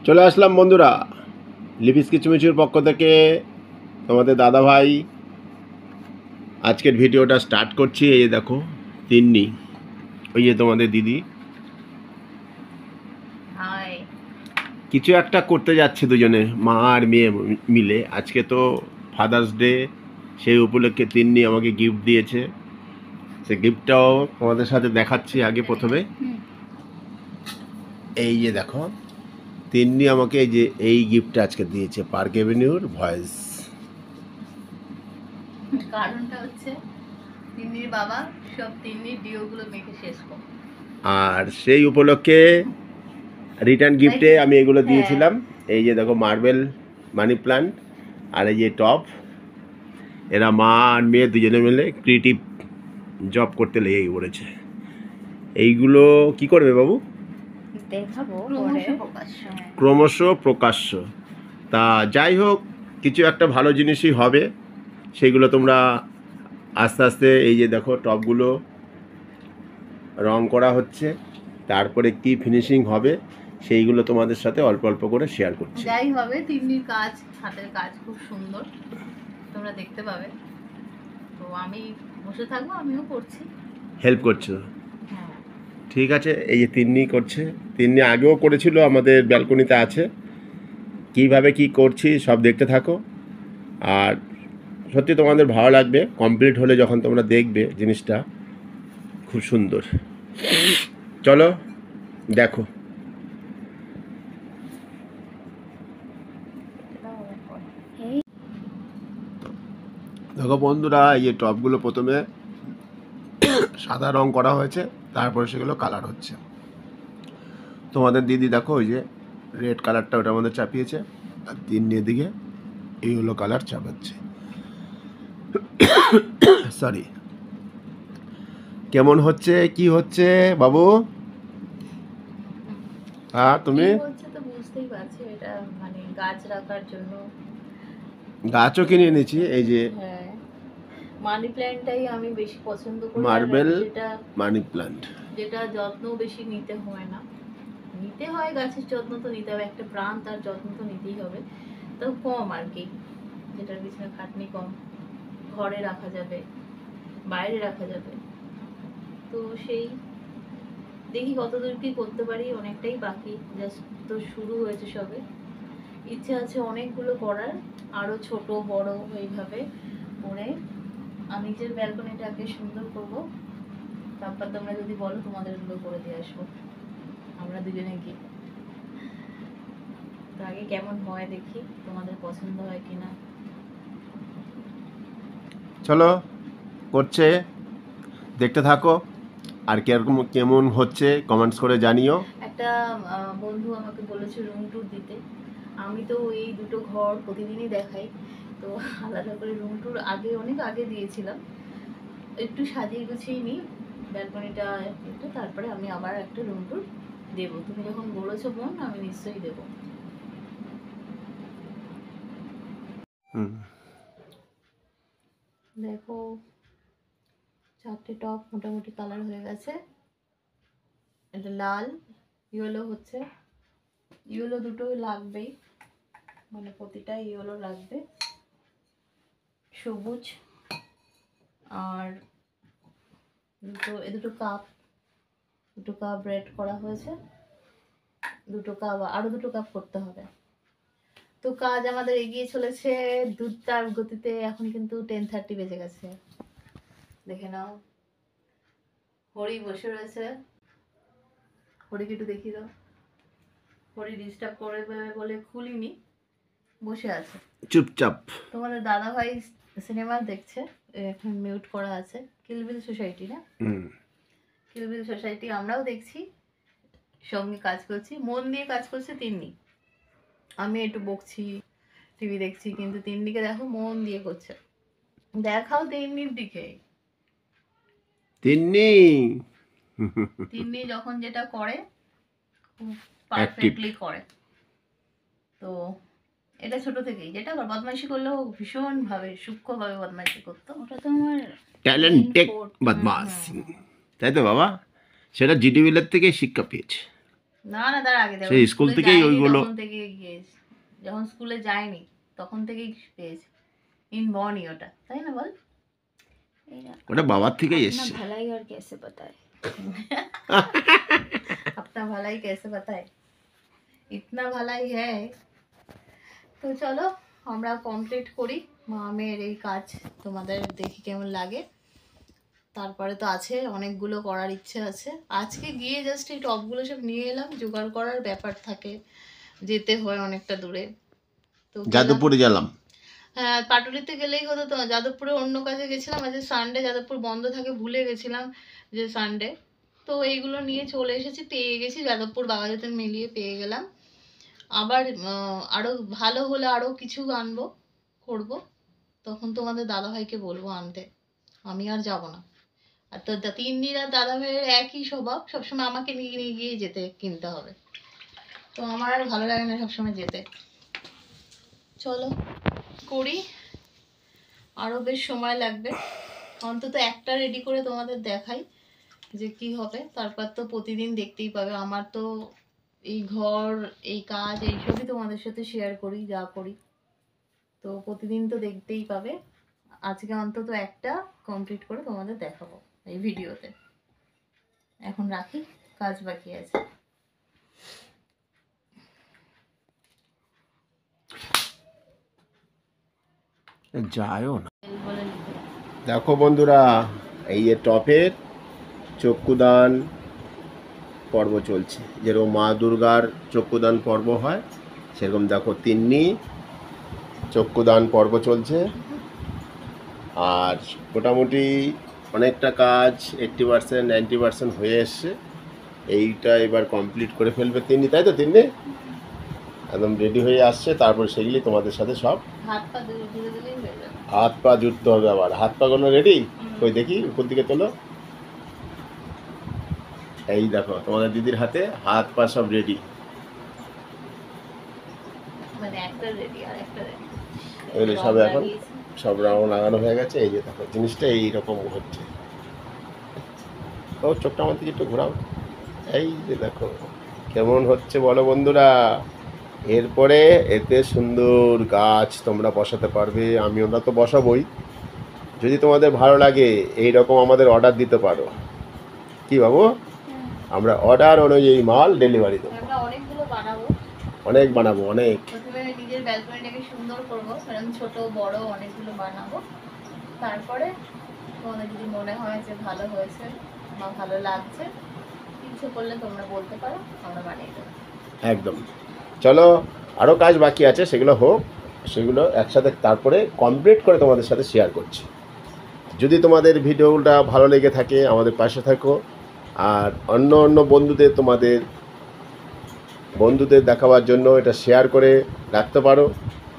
চলে আসলাম বন্ধুরা, লিপিস কিচমিচুর পক্ষ থেকে তোমাদের দাদা ভাই আজকের ভিডিওটা স্টার্ট করছি। এই যে দেখো তিন্নি, ওই যে তোমাদের দিদি হাই। কিছু একটা করতে যাচ্ছে দুজনে, মা আর মেয়ে মিলে। আজকে তো ফাদার্স ডে, সেই উপলক্ষে তিন্নি আমাকে গিফট দিয়েছে। সে গিফটটাও তোমাদের সাথে দেখাচ্ছি। আগে প্রথমে এই যে দেখো, তিন্নি আমাকে এই যে এই গিফটটা আজকে দিয়েছে, পার্ক এভিনিউর ভয়েস। কারণটা হচ্ছে তিন্নির বাবা সব তিন্নির ডিওগুলো মেখে শেষ করে, আর সেই উপলক্ষে রিটার্ন গিফটে আমি এগুলো দিয়েছিলাম। এই যে দেখো মার্বেল মানি প্ল্যান্ট আর এই যে টপ। এরা মা আর মেয়ে দুজনে মিলে ক্রিয়েটিভ জব করতে লেগে পড়েছে। এইগুলো কি করবে বাবু? দেখাবো ক্রমশ প্রকাশ্য। তা যাই হোক, কিছু একটা ভালো জিনিসই হবে। সেইগুলো তোমরা আস্তে আস্তে, এই যে দেখো টপগুলো রং করা হচ্ছে, তারপরে কি ফিনিশিং হবে সেইগুলো তোমাদের সাথে অল্প অল্প করে শেয়ার করছি। যাই হবে, তিন্নির কাজ, হাতের কাজ খুব সুন্দর, তোমরা দেখতে পাবে। তো আমি বসে থাকবো, আমিও করছি, হেল্প করছো? হ্যাঁ। ঠিক আছে। এই যে তিন্নি করছে, তিন্নি আগেও করেছিল, আমাদের ব্যালকনিতে আছে। কিভাবে কি করছি সব দেখতে থাকো, আর সত্যি তোমাদের ভালো লাগবে। কমপ্লিট হলে যখন তোমরা দেখবে জিনিসটা, খুব সুন্দর। চলো দেখো। দেখো বন্ধুরা, এই যে টপগুলো প্রথমে সাদা রং করা হয়েছে, তারপরে সেগুলো কালার হচ্ছে। তোমাদের দিদি দেখো ওই যে রেড কালারটা ওটার মধ্যে চাপিয়েছে, আর তিন্নি দিকে এই হলো কালার চাপাচ্ছে। সরি, কেমন হচ্ছে কি হচ্ছে বাবু? হ্যাঁ তুমি হচ্ছে তো বুঝতেই পারছো, এটা মানে গাছ রাখার জন্য গাছও কিনে এনেছি। এই যে হ্যাঁ, মানি প্ল্যান্টটাই আমি বেশি পছন্দ করি। মার্বেল যেটা মানি প্ল্যান্ট, যেটা যত্ন বেশি নিতে হয় না, নিতে হয় গাছের যত্ন তো নিতে হবে, একটা প্রাণ, তার যত্ন তো নিতেই হবে, তো কম আর কি, যেটার পিছনে খাটনি কম, ঘরে রাখা যাবে, বাইরে রাখা যাবে। তো সেই দেখি কতদূর কি করতে পারি, অনেকটাই বাকি, জাস্ট তো শুরু হয়েছে সবে। ইচ্ছে আছে অনেকগুলো করার, আরো ছোট বড় এইভাবে করে আমি নিজের ব্যালকনিটাকে সুন্দর করব। তারপর তোমরা যদি বলো তোমাদের গুলো করে দিয়ে আসবো, আমরা দুজনে গিয়ে। তো আগে কেমন হয় দেখি, তোমাদের পছন্দ হয় কিনা। চলো করছে, দেখতে থাকো। আর কিরকম কেমন হচ্ছে কমেন্টস করে জানিও। একটা বন্ধু আমাকে বলেছে রুম ট্যুর দিতে। আমি তো এই দুটো ঘর প্রতিদিনই দেখাই, তো আলাদা করে রুম ট্যুর আগে অনেক আগে দিয়েছিলাম। একটু সাজিয়ে গুছিয়ে নিই ব্যালকনিটা একটু, তারপরে আমি আবার একটা রুম ট্যুর দেবো। তুমি যখন বলেছো বোন, আমি নিশ্চয়ই দেবো। দেখো, 4টে টপ মোটামুটি কালার হয়ে গেছে। এটা লাল, ইয়েলো হচ্ছে, ইয়েলো দুটো লাগবেই, মানে প্রতিটা ইয়েলো লাগবে, সবুজ, আর দুটো কাপ রেড করা হয়েছে, দুটো কাপ, আরো দুটো কাপ করতে হবে। তো কাজ আমাদের এগিয়ে চলেছে দ্রুততার গতিতে। এখন কিন্তু 10:30 বেজে গেছে, দেখে নাও। হরি বসে রয়েছে, হরিকে একটু দেখিয়ে দাও। হরি ডিস্টার্ব করে বলে খুলিনি, বসে আছে চুপচাপ। তোমাদের দাদা ভাই সিনেমা দেখছে, এখন মিউট করা আছে। কিলবিল সোসাইটি না? কিলবিল সোসাইটি আমরাও দেখছি, সঙ্গে কাজ করছি, মন দিয়ে কাজ করছে তিন্নি। আমি একটু বকছি, টিভি দেখছি, কিন্তু তিন্নিকে দেখো মন দিয়ে করছে। দেখাও তিন্নির দিকে। তিন্নি যখন যেটা করে খুব পারফেক্টলি করে। তো এটা ছোট থেকেই, যেটা বদমাইশি করলেও ভীষণ ভাবে সূক্ষ্ম ভাবে বদমাইশি করতো। ওটা তো আমার ট্যালেন্টেড বদমাস, তাই তো বাবা? সেটা জিডিবিলের থেকে শিক্ষা পেয়েছে। না না, তার আগে দেখো, সেই স্কুল স্কুলে থেকেই যাইনি ওইগুলো। তখন থেকেই গিয়েছি, যখন স্কুলে যাইনি তখন থেকেই পেয়েছি, ইনবর্নই ওটা, তাই না বল? ওটা বাবার থেকেই अपना এসছে। भलाई और कैसे बताए अपना भलाई कैसे बताए, इतना भलाई है। তো চলো আমরা কমপ্লিট করি মামের এই কাজ, তোমাদের দেখি কেমন লাগে। তারপরে তো আছে অনেকগুলো করার ইচ্ছে আছে। আজকে গিয়ে জাস্ট এই টপগুলো সব নিয়ে এলাম, জোগাড় করার ব্যাপার থাকে, যেতে হয় অনেকটা দূরে। তো গেলাম। যাদবপুরে গেলাম। হ্যাঁ, পাটুলিতে গেলেই হতো তো, যাদবপুরে অন্য কাজে গেছিলাম, আজ সানডে, যাদবপুর বন্ধ থাকে, ভুলে গেছিলাম যে সানডে। তো এইগুলো নিয়ে চলে এসেছি, পেয়ে গেছি, যাদবপুর বাঘাযতীন মিলিয়ে পেয়ে গেলাম। আবার আরো ভালো হলে আরো কিছু আনবো, করবো, তখন তোমাদের দাদাভাইকে বলবো আনতে, আমি আর যাব না। আর তো তিন্নির আর দাদাভাইয়ের একই স্বভাব, সবসময় আমাকে নিয়ে নিয়ে গিয়ে যেতে কিনতে হবে, তো আমার আর ভালো লাগে না সবসময় যেতে। চলো করি, আরো বেশ সময় লাগবে, অন্তত একটা রেডি করে তোমাদের দেখাই যে কি হবে। তারপর তো প্রতিদিন দেখতেই পাবে, আমার তো এই ঘর, এই কাজ, এইসবই তোমাদের সাথে শেয়ার করি, যা করি, তো প্রতিদিন তো দেখতেই পাবে। আজকে অন্তত একটা কমপ্লিট করে তোমাদের দেখাবো এই ভিডিওতে। এখন রাখি, কাজ বাকি আছে। যায়ও না। বলে লিখে রাখ। দেখো বন্ধুরা, এই যে টপের চক্ষুদান পর্ব চলছে, যেরকম মা দুর্গার চক্ষুদান পর্ব হয়, সেরকম দেখো তিন্নি চক্ষুদান পর্ব চলছে। আর মোটামুটি অনেকটা কাজ 80% 90% হয়ে এসছে। এইটা এবার কমপ্লিট করে ফেলবে তিন্নি, তাই তো তিন্নি? একদম রেডি হয়ে আসছে, তারপর সেগুলি তোমাদের সাথে সব। হাত পা ধুয়ে ধুয়ে দিলেই হয়ে যাবে। হাত পা জুড়তে হবে, আবার হাত পাগুলো রেডি। ওই দেখি উপর দিকে তোলো, এই দেখো তোমাদের দিদির হাতে হাত পা সব রেডি। মানে একটা রেডি আর একটা রেডি, এগুলো সব এখন সব রাউন্ড লাগানো হয়ে গেছে। এই যে দেখো জিনিসটা এইরকম হচ্ছে। ও চোখটা আমার দিকে একটু ঘোরাও, এই যে দেখো কেমন হচ্ছে বলো বন্ধুরা। এরপরে এতে সুন্দর গাছ তোমরা বসাতে পারবে, আমি ওরা তো বসাবই। যদি তোমাদের ভালো লাগে এই রকম আমাদের অর্ডার দিতে পারো, কি বাবু? আমরা অর্ডার অনুযায়ী মাল ডেলিভারি দেবো। আমরা অনেকগুলো বানাবো, অনেক বানাবো, অনেক। প্রথমে নিজের ব্যালকনিটাকে সুন্দর করবো, কারণ ছোট বড় অনেকগুলো বানাবো। তারপরে তোমাদের যদি মনে হয় যে ভালো হয়েছে বা ভালো লাগছে, ইচ্ছে করলে তোমরা বলতে পারো, আমরা বানিয়ে দেবো। একদম। চলো আরও কাজ বাকি আছে, সেগুলো হোক, সেগুলো একসাথে তারপরে কমপ্লিট করে তোমাদের সাথে শেয়ার করছি। যদি তোমাদের ভিডিওটা ভালো লেগে থাকে আমাদের পাশে থাকো, আর অন্য অন্য বন্ধুদের দেখাবার জন্য এটা শেয়ার করে রাখতে পারো।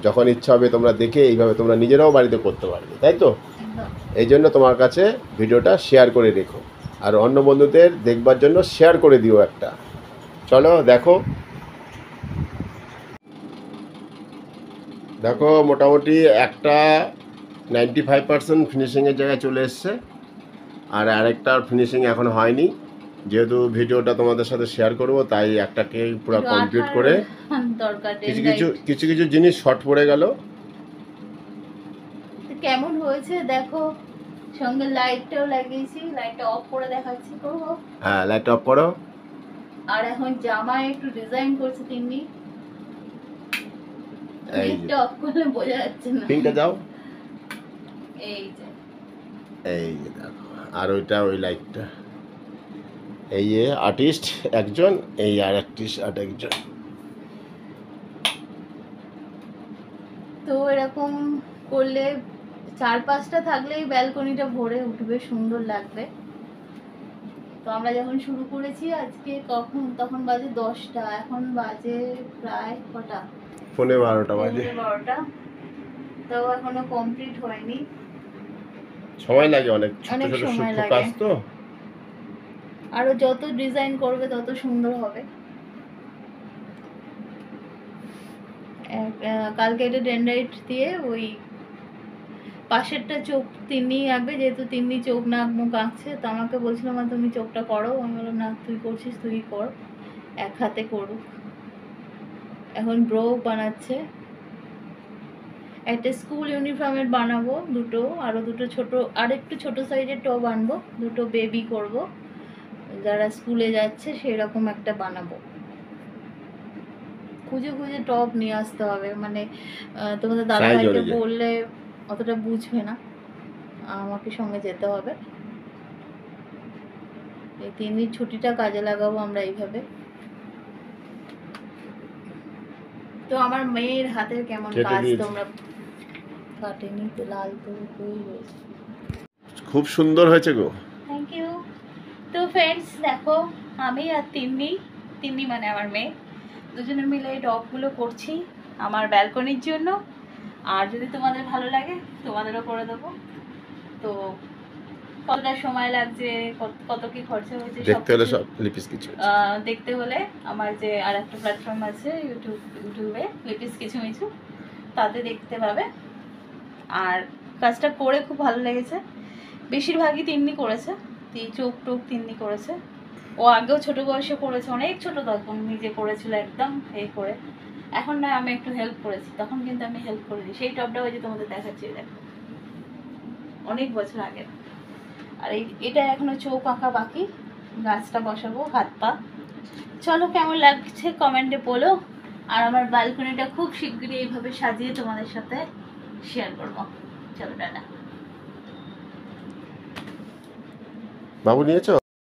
যখন ইচ্ছা হবে তোমরা দেখে এইভাবে তোমরা নিজেরাও বাড়িতে করতে পারবে, তাই তো? এই জন্য তোমার কাছে ভিডিওটা শেয়ার করে রেখো, আর অন্য বন্ধুদের দেখবার জন্য শেয়ার করে দিও একটা। চলো দেখো, দেখো মোটামুটি একটা 95% ফিনিশিংয়ের জায়গায় চলে এসছে, আর আরেকটা ফিনিশিং এখন হয়নি। যেহেতু ভিডিওটা তোমাদের সাথে শেয়ার করব, তাই একটাকে পুরো কমপ্লিট করে দরকার। কিছু কিছু জিনিস শর্ট পড়ে গেল। কেমন হয়েছে দেখো, সঙ্গে লাইটটাও লাগিয়েছি, লাইটটা অফ করে দেখাচ্ছি, করবো? হ্যাঁ, লাইট অফ করো। আর এখন জামায় একটু ডিজাইন করছে তিন্নি, এই লাইটটা অফ করলে বোঝা যাচ্ছে না। পিনটা দাও, এই যে দেখো, আর ওইটা ওই লাইটটা, এই যে আর্টিস্ট একজন, এই আর আর্টিস্ট একজন। তো এরকম করলে 4-5টা থাকলেই ব্যালকনিটা ভরে উঠবে, সুন্দর লাগবে। তো আমরা যখন শুরু করেছি আজকে, তখন বাজে 10টা, এখন বাজে প্রায় কটা, 11:15 বাজে। 12টা, তো এখনো কমপ্লিট হয়নি। সময় লাগে অনেক, ছোট অনেক ছোট সময় সূক্ষ্ম লাগে। কাজ তো। আরো যত ডিজাইন করবে তত সুন্দর হবে। কালকে এটা ডেনড্রাইট দিয়ে ওই পাশেরটা চোখ তিন্নি আঁকবে, যেহেতু তিন্নি চোখ নাক মুখ আঁকছে, তো আমাকে বলছিল মা তুমি চোখটা করো, আমি বললাম না তুই করছিস তুই কর। এক হাতে করুক। এখন ব্রো বানাচ্ছে, একটা স্কুল ইউনিফর্মের বানাবো দুটো, আরো দুটো ছোট, আর একটু ছোট সাইজের টপ আনবো, দুটো বেবি করব, যারা স্কুলে যাচ্ছে সেরকম একটা বানাবো। খুঁজে খুঁজে টপ নিয়ে আসতে হবে, মানে তোমাদের দাদা Size ভাইকে অনুযায়ী। বললে অতটা বুঝবে না, আমাকে সঙ্গে যেতে হবে। এই 3 দিন ছুটিটা কাজে লাগাবো আমরা এইভাবে। তো আমার মেয়ের হাতের কেমন কেটে কাজ দিয়েছি। তোমরা, কাটেনি তো, লাল তো হয়েই রয়েছে। খুব সুন্দর হয়েছে গো। Thank you. তো ফ্রেন্ডস দেখো, আমি আর তিন্নি, তিন্নি মানে আমার মেয়ে, দুজনে মিলে এই টপগুলো করছি আমার ব্যালকনির জন্য। আর যদি তোমাদের ভালো লাগে তোমাদেরও করে দেবো। তো কতটা সময় লাগছে, কত কি খরচা হয়েছে দেখতে হলে সবকিছু সব লিপিস কিছু দেখতে হলে আমার যে আর একটা প্ল্যাটফর্ম আছে ইউটিউবে লিপিস কিছু মিছু, তাতে দেখতে পাবে। আর কাজটা করে খুব ভালো লেগেছে। বেশিরভাগই তিন্নি করেছে, চোখ টোক তিন্নি করেছে। ও আগেও ছোট বয়সে করেছে, অনেক ছোট তখন নিজে করেছিল একদম এই করে। এখন না আমি একটু হেল্প করেছি, তখন কিন্তু আমি হেল্প করিনি। সেই টপটা ওই যে তোমাদের দেখাচ্ছি, দেখো অনেক বছর আগে। আর এটা এখনো চোখ আঁকা বাকি, গাছটা বসাবো, হাত পা। চলো কেমন লাগছে কমেন্টে বলো। আর আমার ব্যালকনিটা খুব শিগগিরই এইভাবে সাজিয়ে তোমাদের সাথে শেয়ার করবো। চলো টাটা। বাবু নিয়েছো?